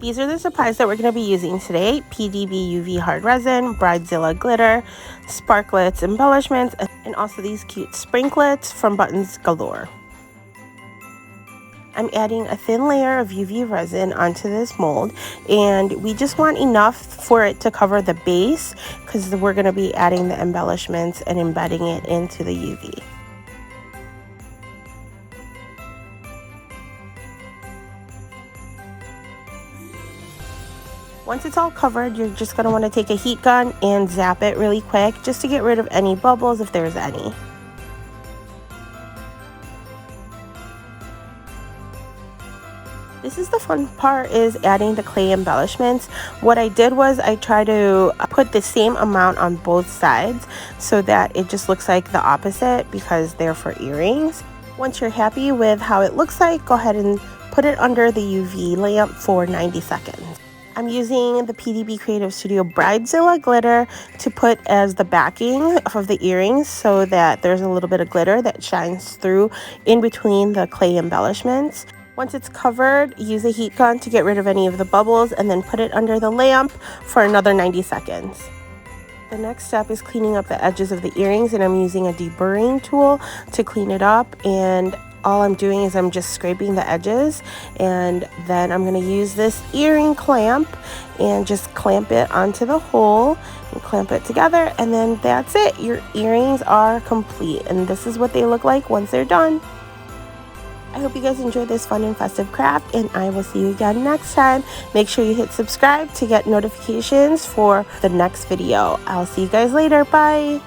These are the supplies that we're going to be using today: PDB UV Hard Resin, Bridezilla Glitter, Sparklets Embellishments, and also these cute sprinklets from Buttons Galore. I'm adding a thin layer of UV resin onto this mold, and we just want enough for it to cover the base because we're going to be adding the embellishments and embedding it into the UV. Once it's all covered, you're just going to want to take a heat gun and zap it really quick just to get rid of any bubbles if there's any. This is the fun part, is adding the clay embellishments. What I did was I tried to put the same amount on both sides so that it just looks like the opposite because they're for earrings. Once you're happy with how it looks like, go ahead and put it under the UV lamp for 90 seconds. I'm using the PDB Creative Studio Bridezilla glitter to put as the backing of the earrings so that there's a little bit of glitter that shines through in between the clay embellishments. Once it's covered, use a heat gun to get rid of any of the bubbles and then put it under the lamp for another 90 seconds. The next step is cleaning up the edges of the earrings, and I'm using a deburring tool to clean it up, and all I'm doing is I'm just scraping the edges, and then I'm going to use this earring clamp and just clamp it onto the hole and clamp it together, and then that's it. Your earrings are complete, and this is what they look like once they're done. I hope you guys enjoyed this fun and festive craft, and I will see you again next time. Make sure you hit subscribe to get notifications for the next video. I'll see you guys later. Bye!